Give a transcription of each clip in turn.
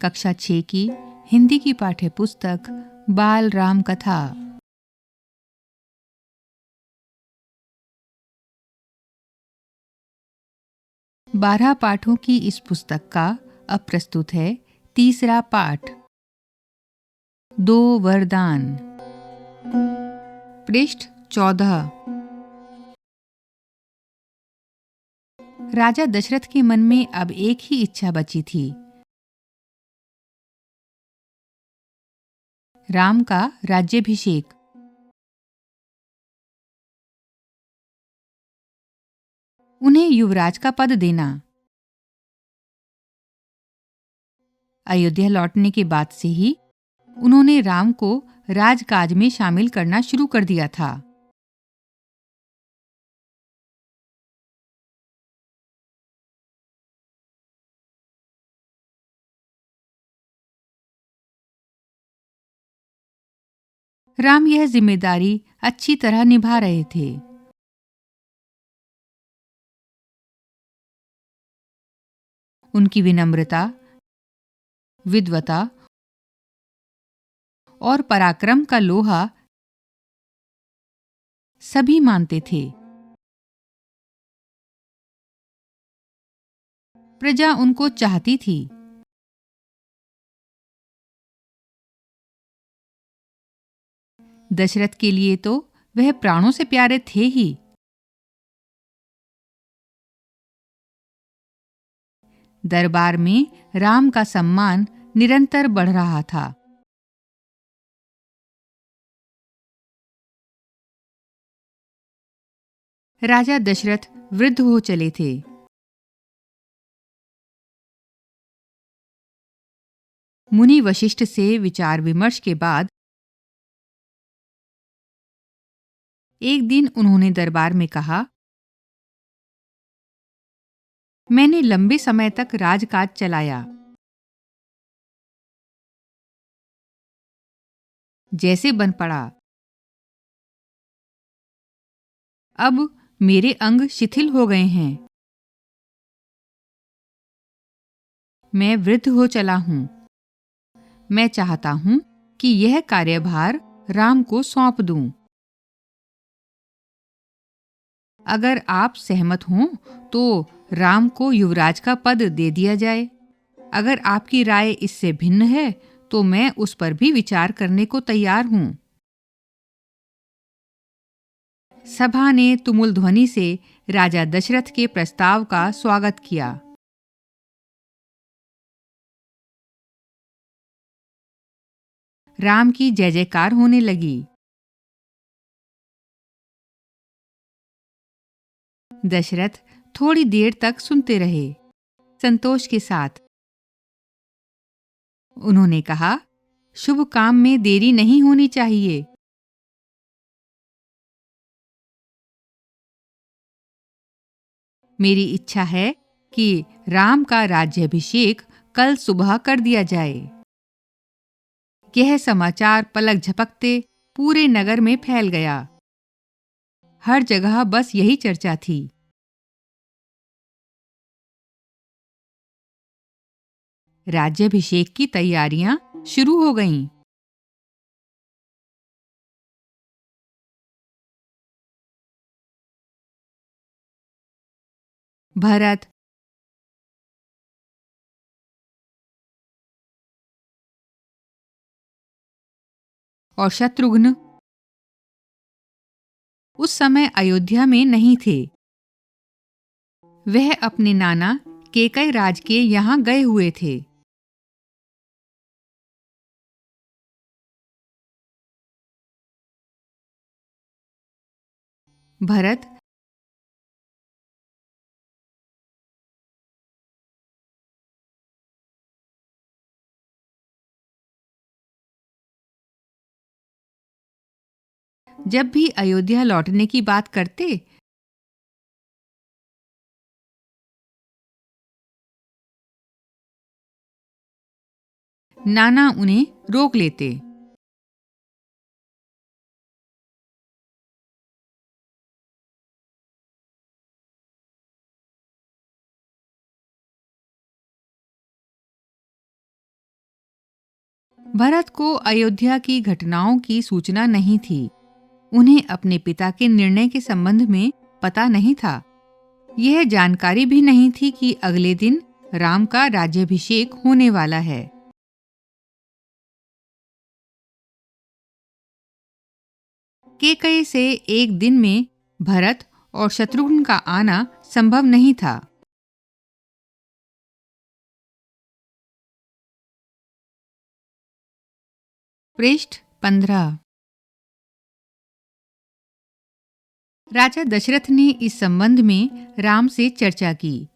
कक्षा 6 की हिंदी की पाठ्य पुस्तक बाल राम कथा। बारह पाठों की इस पुस्तक का अब प्रस्तुत है तीसरा पाठ, दो वरदान। पृष्ठ 14। राजा दशरथ के मन में अब एक ही इच्छा बची थी, राम का राज्याभिषेक। उन्हें युवराज का पद देना। अयोध्या लौटने के बाद से ही उन्होंने राम को राजकाज में शामिल करना शुरू कर दिया था। राम यह जिम्मेदारी अच्छी तरह निभा रहे थे। उनकी विनम्रता, विद्वता और पराक्रम का लोहा सभी मानते थे। प्रजा उनको चाहती थी। दशरथ के लिए तो वह प्राणों से प्यारे थे ही। दरबार में राम का सम्मान निरंतर बढ़ रहा था। राजा दशरथ वृद्ध हो चले थे। मुनि वशिष्ठ से विचार विमर्श के बाद एक दिन उन्होंने दरबार में कहा, मैंने लंबे समय तक राजकाज चलाया। जैसे बन पड़ा। अब मेरे अंग शिथिल हो गए हैं। मैं वृद्ध हो चला हूं। मैं चाहता हूं कि यह कार्यभार राम को सौंप दूं। अगर आप सहमत हों तो राम को युवराज का पद दे दिया जाए। अगर आपकी राय इससे भिन्न है तो मैं उस पर भी विचार करने को तैयार हूं। सभा ने तुमुल ध्वनि से राजा दशरथ के प्रस्ताव का स्वागत किया। राम की जय जयकार होने लगी। दशरथ थोड़ी देर तक सुनते रहे, संतोष के साथ। उन्होंने कहा, शुभ काम में देरी नहीं होनी चाहिए। मेरी इच्छा है कि राम का राज्याभिषेक कल सुबह कर दिया जाए। यह समाचार पलक झपकते पूरे नगर में फैल गया। हर जगह बस यही चर्चा थी। राज्याभिषेक की तैयारियां शुरू हो गईं। भरत, और शत्रुघ्न उस समय अयोध्या में नहीं थे। वह अपने नाना केकई राज के यहां गए हुए थे। भरत जब भी अयोध्या लौटने की बात करते, नाना उन्हें रोक लेते। भरत को अयोध्या की घटनाओं की सूचना नहीं थी। उन्हें अपने पिता के निर्णय के संबंध में पता नहीं था। यह जानकारी भी नहीं थी कि अगले दिन राम का राज्याभिषेक होने वाला है। कैकई से एक दिन में भरत और शत्रुघ्न का आना संभव नहीं था। पृष्ठ 15। राजा दशरथ ने इस संबंध में राम से चर्चा की।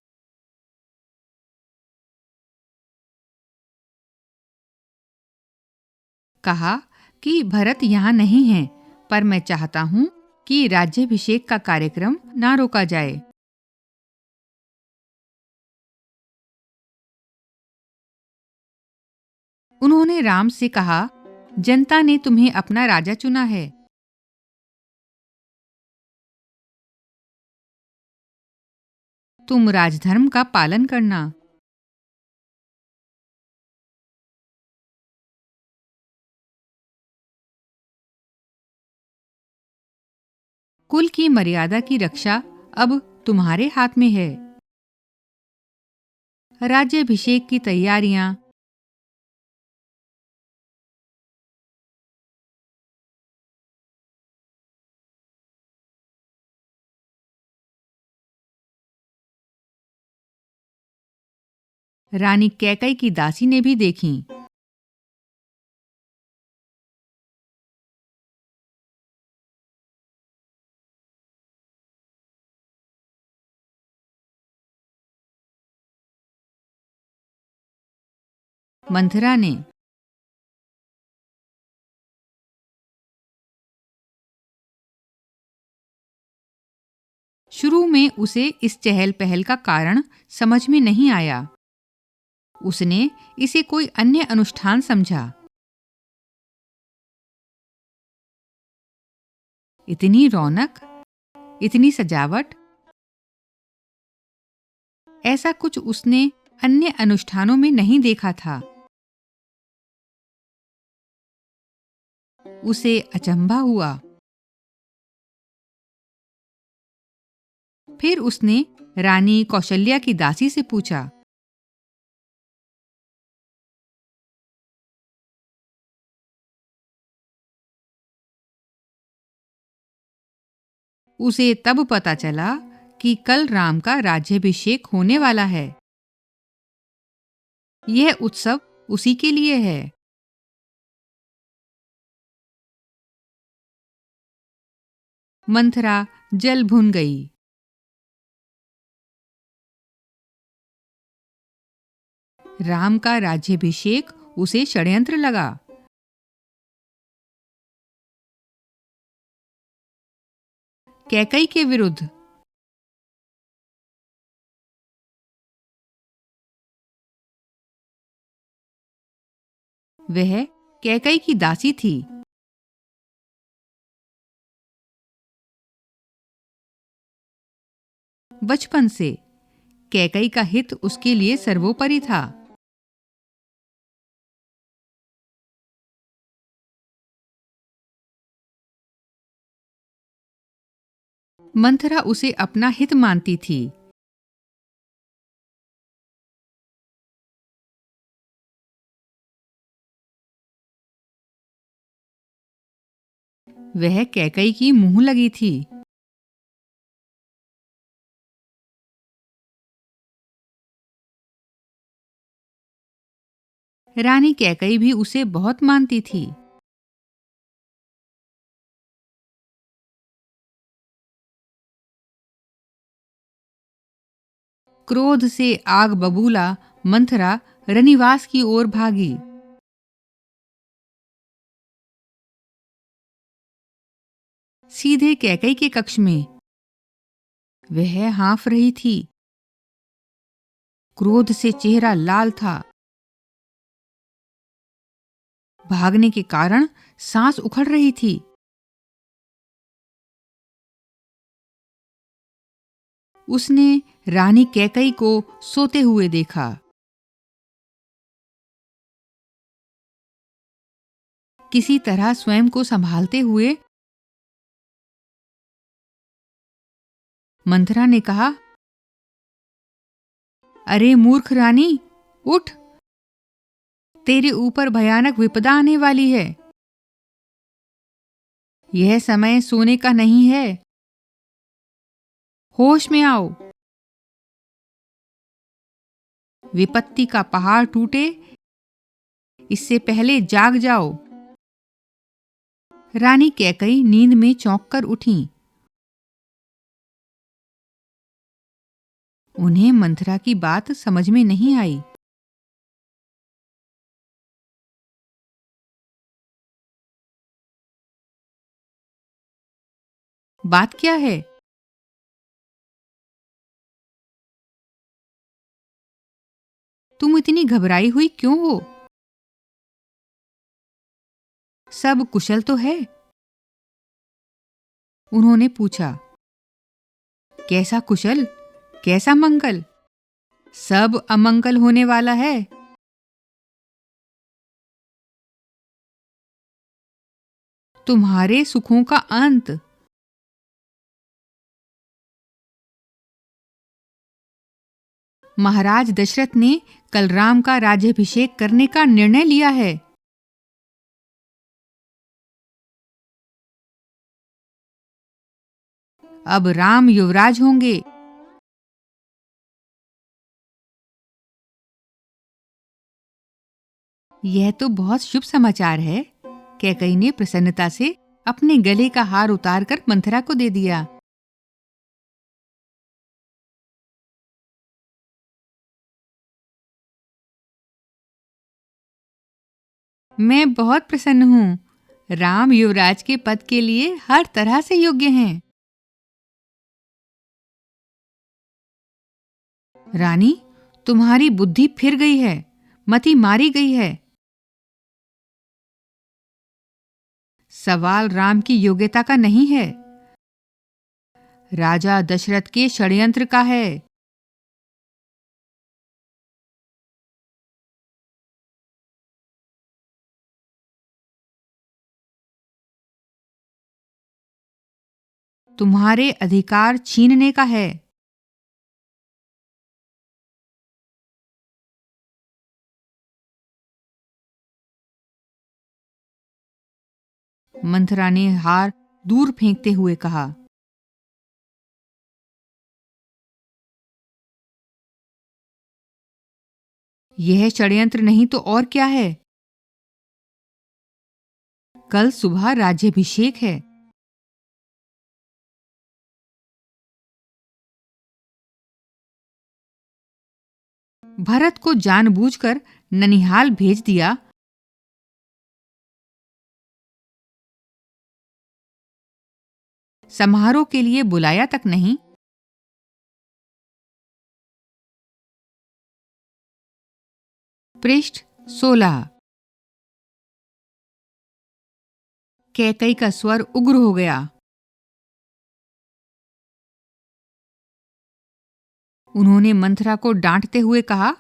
कहा कि भरत यहाँ नहीं है, पर मैं चाहता हूँ कि राज्याभिषेक का कार्यक्रम ना रोका जाए। उन्होंने राम से कहा, जनता ने तुम्हें अपना राजा चुना है। तुम राजधर्म का पालन करना। कुल की मर्यादा की रक्षा अब तुम्हारे हाथ में है। राज्याभिषेक की तैयारियां। रानी कैकई की दासी ने भी देखी। मंथरा ने। शुरू में उसे इस चहल पहल का कारण समझ में नहीं आया। उसने इसे कोई अन्य अनुष्ठान समझा। इतनी रौनक, इतनी सजावट, ऐसा कुछ उसने अन्य अनुष्ठानों में नहीं देखा था। उसे अचंभा हुआ। फिर उसने रानी कौशल्या की दासी से पूछा। उसे तब पता चला कि कल राम का राज्याभिषेक होने वाला है। यह उत्सव उसी के लिए है। मंथरा जल भुन गई। राम का राज्याभिषेक उसे षड्यंत्र लगा। कैकई के विरुद्ध। वह कैकई की दासी थी। बचपन से कैकई का हित उसके लिए सर्वोपरि था। मंथरा उसे अपना हित मानती थी। वह कैकई की मुंह लगी थी। रानी कैकई भी उसे बहुत मानती थी। क्रोध से आग बबूला मंथरा रनिवास की ओर भागी। सीधे कैकई के कक्ष में। वह हाँफ रही थी। क्रोध से चेहरा लाल था। भागने के कारण सांस उखड़ रही थी। उसने रानी कैकई को सोते हुए देखा। किसी तरह स्वयं को संभालते हुए मंथरा ने कहा, अरे मूर्ख रानी, उठ, तेरे ऊपर भयानक विपदा आने वाली है। यह समय सोने का नहीं है। होश में आओ। विपत्ति का पहाड़ टूटे इससे पहले जाग जाओ। रानी कैकई नींद में चौंक कर उठीं। उन्हें मंथरा की बात समझ में नहीं आई। बात क्या है? तुम इतनी घबराई हुई क्यों हो? सब कुशल तो है? उन्होंने पूछा। कैसा कुशल, कैसा मंगल? सब अमंगल होने वाला है। तुम्हारे सुखों का अंत। महाराज दशरथ ने कल राम का राज्याभिषेक करने का निर्णय लिया है। अब राम युवराज होंगे। यह तो बहुत शुभ समाचार है। कैकई ने प्रसन्नता से अपने गले का हार उतारकर मंथरा को दे दिया। मैं बहुत प्रसन्न हूँ। राम युवराज के पद के लिए हर तरह से योग्य हैं। रानी, तुम्हारी बुद्धि फिर गई है, मति मारी गई है। सवाल राम की योग्यता का नहीं है, राजा दशरथ के षड्यंत्र का है। तुम्हारे अधिकार छीनने का है। मंथरा ने हार दूर फेंकते हुए कहा। यह षड्यंत्र नहीं तो और क्या है? कल सुबह राज्याभिषेक है। भरत को जानबूझकर ननिहाल भेज दिया। समारोह के लिए बुलाया तक नहीं। पृष्ठ 16। कैकई का स्वर उग्र हो गया। उन्होंने मंथरा को डांटते हुए कहा,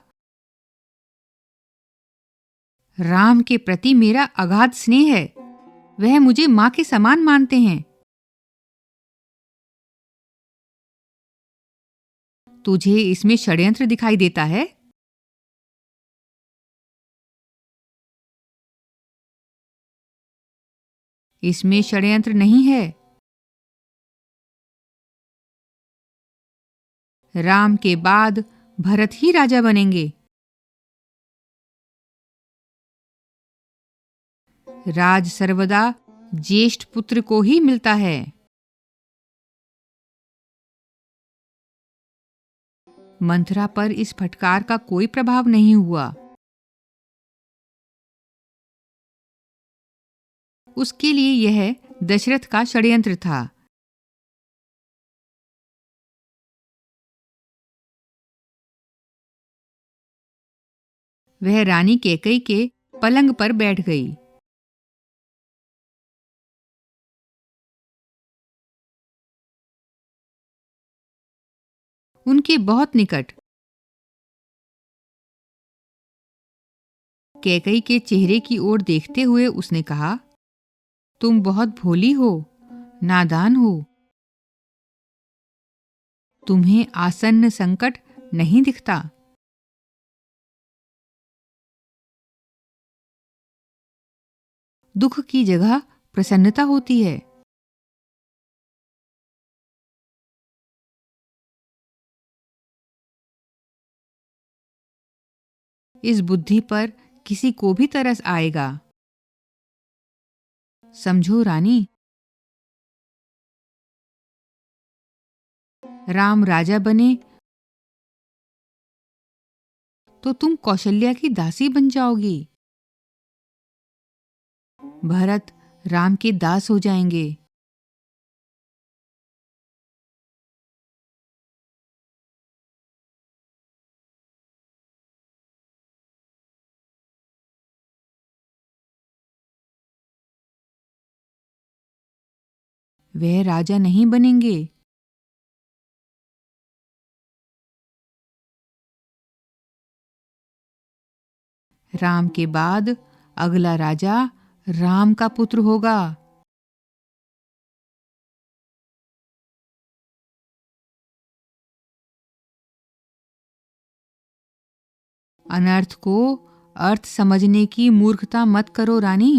राम के प्रति मेरा अगाध स्नेह है। वह मुझे मां के समान मानते हैं। तुझे इसमें षड्यंत्र दिखाई देता है? इसमें षड्यंत्र नहीं है। राम के बाद भरत ही राजा बनेंगे। राज सर्वदा ज्येष्ठ पुत्र को ही मिलता है। मंथरा पर इस फटकार का कोई प्रभाव नहीं हुआ। उसके लिए यह दशरथ का षड्यंत्र था। वह रानी कैकई के पलंग पर बैठ गई। उनके बहुत निकट कैकई के चेहरे की ओर देखते हुए उसने कहा, तुम बहुत भोली हो, नादान हो। तुम्हें आसन्न संकट नहीं दिखता। दुख की जगह प्रसन्नता होती है। इस बुद्धि पर किसी को भी तरस आएगा। समझो रानी, राम राजा बने तो तुम कौशल्या की दासी बन जाओगी। भरत राम के दास हो जाएंगे। वह राजा नहीं बनेंगे। राम के बाद अगला राजा राम का पुत्र होगा। अनर्थ को अर्थ समझने की मूर्खता मत करो रानी।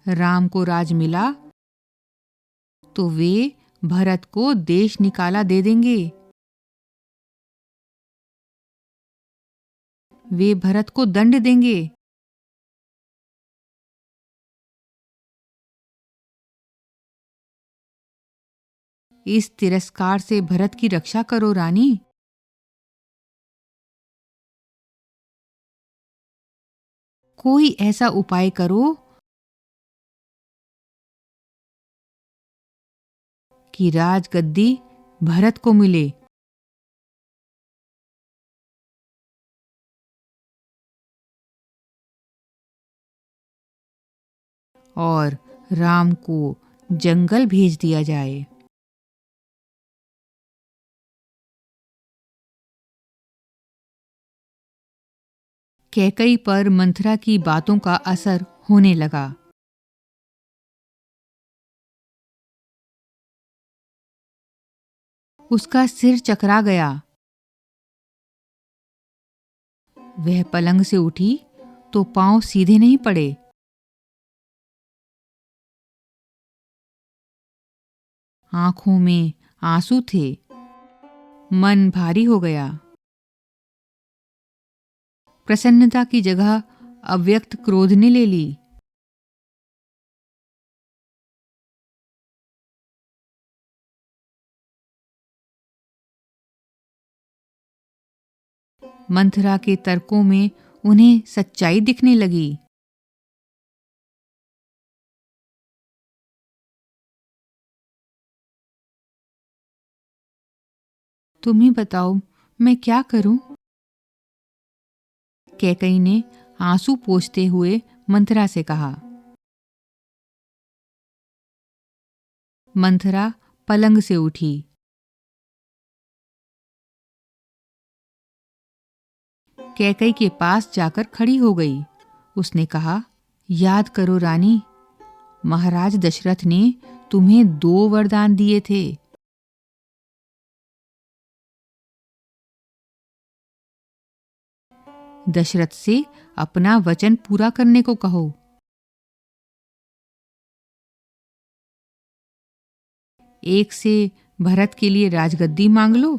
राम को राज मिला तो वे भरत को देश निकाला दे देंगे। वे भरत को दंड देंगे। इस तिरस्कार से भरत की रक्षा करो रानी। कोई ऐसा उपाय करो कि राजगद्दी भरत को मिले। और राम को जंगल भेज दिया जाए। कैकई पर मंथरा की बातों का असर होने लगा। उसका सिर चकरा गया। वह पलंग से उठी तो पांव सीधे नहीं पड़े। आंखों में आंसू थे। मन भारी हो गया। प्रसन्नता की जगह अव्यक्त क्रोध ने ले ली। मंथरा के तर्कों में उन्हें सच्चाई दिखने लगी। तुम ही बताओ, मैं क्या करूं? कैकई ने आंसू पोंछते हुए मंथरा से कहा। मंथरा पलंग से उठी। कैकई के पास जाकर खड़ी हो गई। उसने कहा, याद करो रानी, महाराज दशरथ ने तुम्हें 2 वरदान दिए थे। दशरथ से अपना वचन पूरा करने को कहो। एक से भरत के लिए राजगद्दी मांग लो,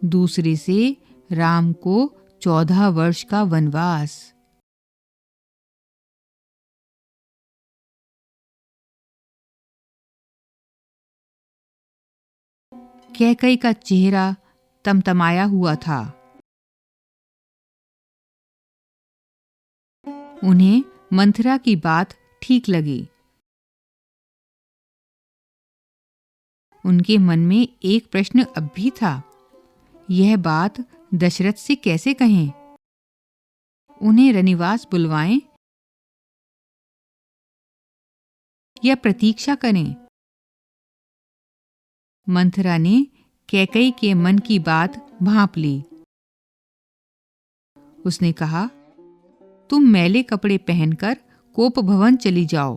दूसरे से राम को 14 वर्ष का वनवास। कैकई का चेहरा तमतमाया हुआ था। उन्हें मंथरा की बात ठीक लगी। उनके मन में एक प्रश्न अब भी था। यह बात दशरथ से कैसे कहें? उन्हें रनिवास बुलवाएं या प्रतीक्षा करें? मंथरा ने कैकई के मन की बात भांप ली। उसने कहा, तुम मैले कपड़े पहनकर कोप भवन चली जाओ।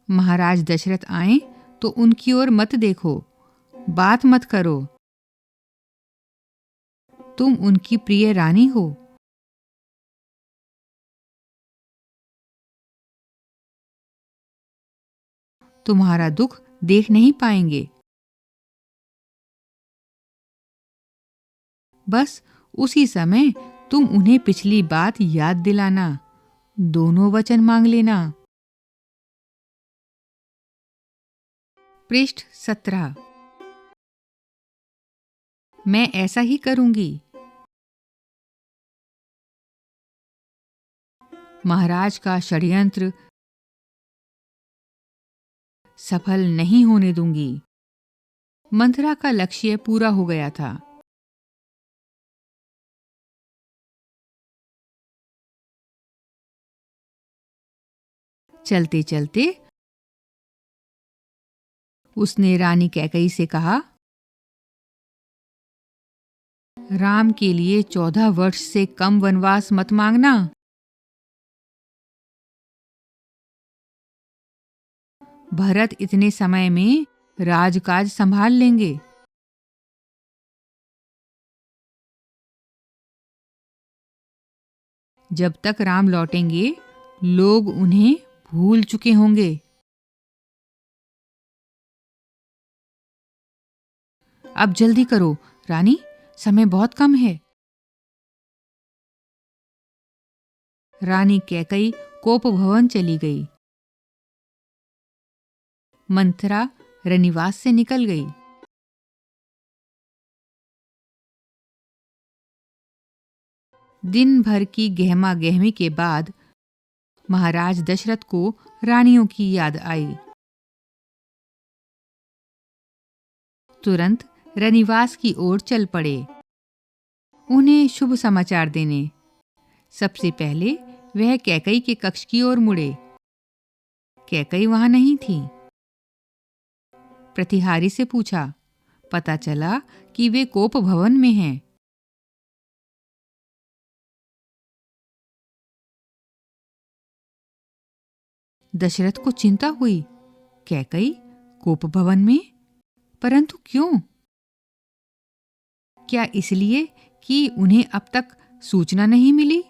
महाराज दशरथ आए तो उनकी ओर मत देखो, बात मत करो। तुम उनकी प्रिय रानी हो। तुम्हारा दुख देख नहीं पाएंगे। बस उसी समय तुम उन्हें पिछली बात याद दिलाना, दोनों वचन मांग लेना। पृष्ठ 17। मैं ऐसा ही करूंगी। महाराज का षड्यंत्र सफल नहीं होने दूंगी। मंथरा का लक्ष्य पूरा हो गया था। चलते चलते उसने रानी कैकई से कहा, राम के लिए 14 वर्ष से कम वनवास मत मांगना। भरत इतने समय में राजकाज संभाल लेंगे। जब तक राम लौटेंगे लोग उन्हें भूल चुके होंगे। अब जल्दी करो रानी, समय बहुत कम है। रानी कैकई कोप भवन चली गई। मंथरा रनिवास से निकल गई। दिन भर की गहमा गहमी के बाद महाराज दशरथ को रानियों की याद आई। तुरंत रनिवास की ओर चल पड़े, उन्हें शुभ समाचार देने। सबसे पहले वह कैकई के कक्ष की ओर मुड़े। कैकई वहां नहीं थी। प्रतिहारी से पूछा, पता चला कि वे कोप भवन में हैं। दशरथ को चिंता हुई। कैकई कोप भवन में, परंतु क्यों? क्या इसलिए कि उन्हें अब तक सूचना नहीं मिली?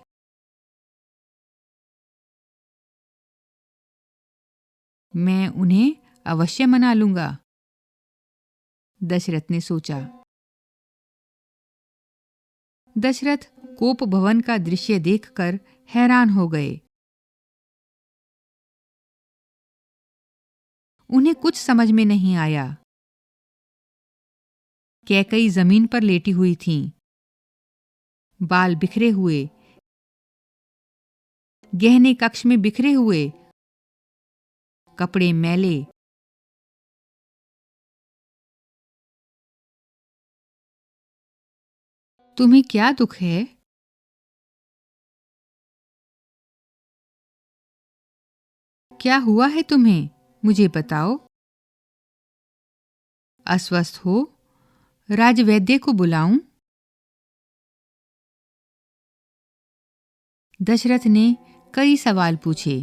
मैं उन्हें अवश्य मना लूंगा, दशरथ ने सोचा। दशरथ कोप भवन का दृश्य देखकर हैरान हो गए। उन्हें कुछ समझ में नहीं आया। कैकई जमीन पर लेटी हुई थीं, बाल बिखरे हुए, गहने कक्ष में बिखरे हुए, कपड़े मैले। तुम्हें क्या दुख है? क्या हुआ है तुम्हें? मुझे बताओ। अस्वस्थ हो? राजवैद्य को बुलाऊं? दशरथ ने कई सवाल पूछे।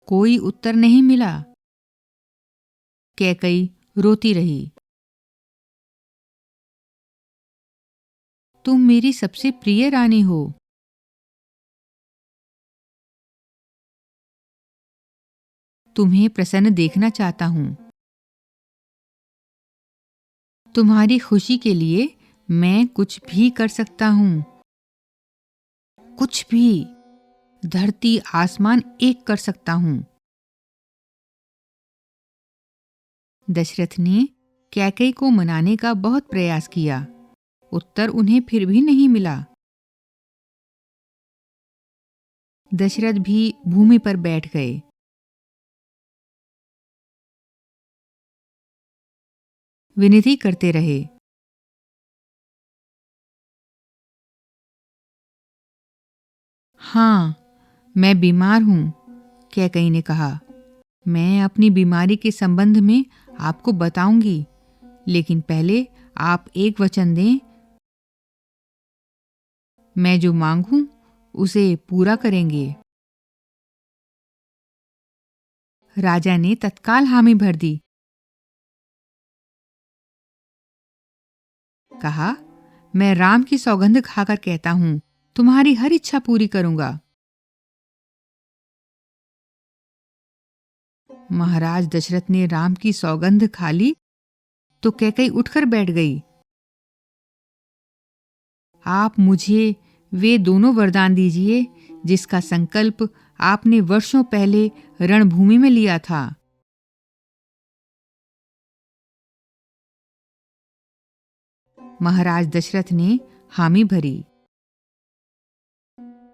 कोई उत्तर नहीं मिला। कैकई रोती रही। तुम मेरी सबसे प्रिय रानी हो। तुम्हें प्रसन्न देखना चाहता हूं। तुम्हारी खुशी के लिए मैं कुछ भी कर सकता हूं। कुछ भी, धरती आसमान एक कर सकता हूं। दशरथ ने कैकई को मनाने का बहुत प्रयास किया। उत्तर उन्हें फिर भी नहीं मिला। दशरथ भी भूमि पर बैठ गए। विनती करते रहे। हाँ, मैं बीमार हूँ, कैकई ने कहा। मैं अपनी बीमारी के संबंध में आपको बताऊंगी, लेकिन पहले आप एक वचन दें। मैं जो मांगूं उसे पूरा करेंगे। राजा ने तत्काल हामी भर दी। कहा, मैं राम की सौगंध खाकर कहता हूं, तुम्हारी हर इच्छा पूरी करूंगा। महाराज दशरथ ने राम की सौगंध खा ली तो कैकई उठकर बैठ गई। आप मुझे वे दोनों वरदान दीजिए जिसका संकल्प आपने वर्षों पहले रणभूमि में लिया था। महाराज दशरथ ने हामी भरी।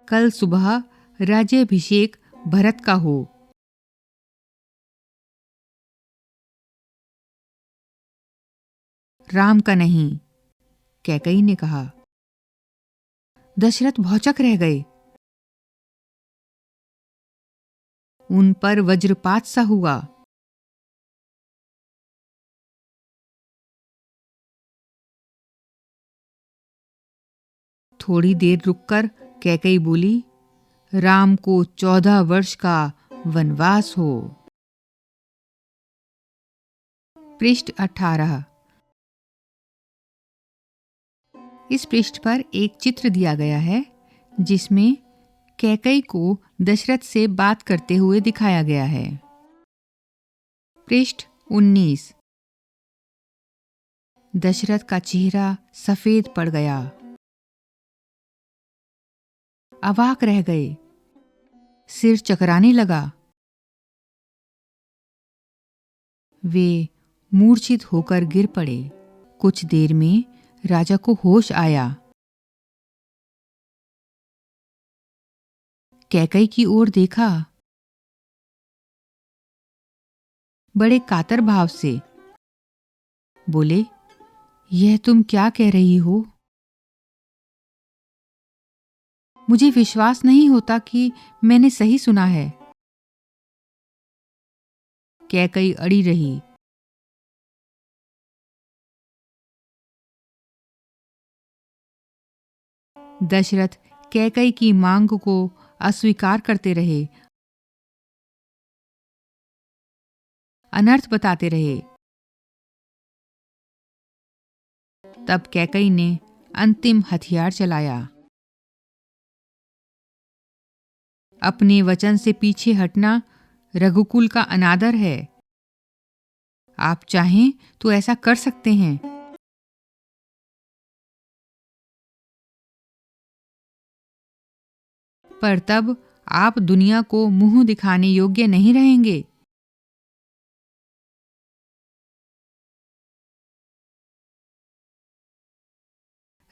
कल सुबह राज्याभिषेक भरत का हो। राम का नहीं, कैकई ने कहा। दशरथ भौचक रह गए। उन पर वज्रपात सा हुआ। थोड़ी देर रुककर कैकई बोली, राम को 14 वर्ष का वनवास हो। पृष्ठ 18। इस पृष्ठ पर एक चित्र दिया गया है जिसमें कैकई को दशरथ से बात करते हुए दिखाया गया है। पृष्ठ 19। दशरथ का चेहरा सफेद पड़ गया। अवाक रह गए। सिर चकराने लगा। वे मूर्छित होकर गिर पड़े। कुछ देर में राजा को होश आया। कैकई की ओर देखा। बड़े कातर भाव से बोले, यह तुम क्या कह रही हो? मुझे विश्वास नहीं होता कि मैंने सही सुना है। कैकई अड़ी रही। दशरथ कैकई की मांग को अस्वीकार करते रहे, अनर्थ बताते रहे। तब कैकई ने अंतिम हथियार चलाया। अपने वचन से पीछे हटना रघुकुल का अनादर है। आप चाहें तो ऐसा कर सकते हैं। पर तब आप दुनिया को मुंह दिखाने योग्य नहीं रहेंगे।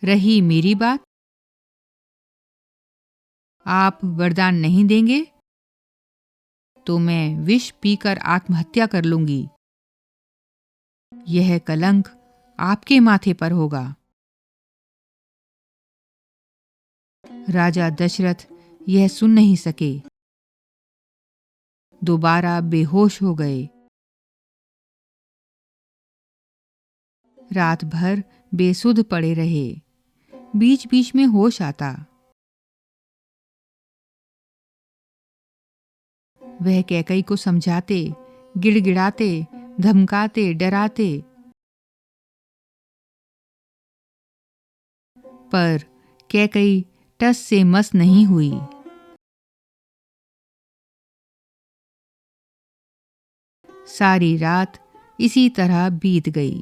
रही मेरी बात, आप वरदान नहीं देंगे तो मैं विष पीकर आत्महत्या कर लूंगी। यह कलंक आपके माथे पर होगा। राजा दशरथ यह सुन नहीं सके। दोबारा बेहोश हो गए। रात भर बेसुध पड़े रहे। बीच बीच में होश आता। वह कैकई को समझाते, गिड़गिड़ाते, धमकाते, डराते, पर कैकई टस से मस नहीं हुई। सारी रात इसी तरह बीत गई।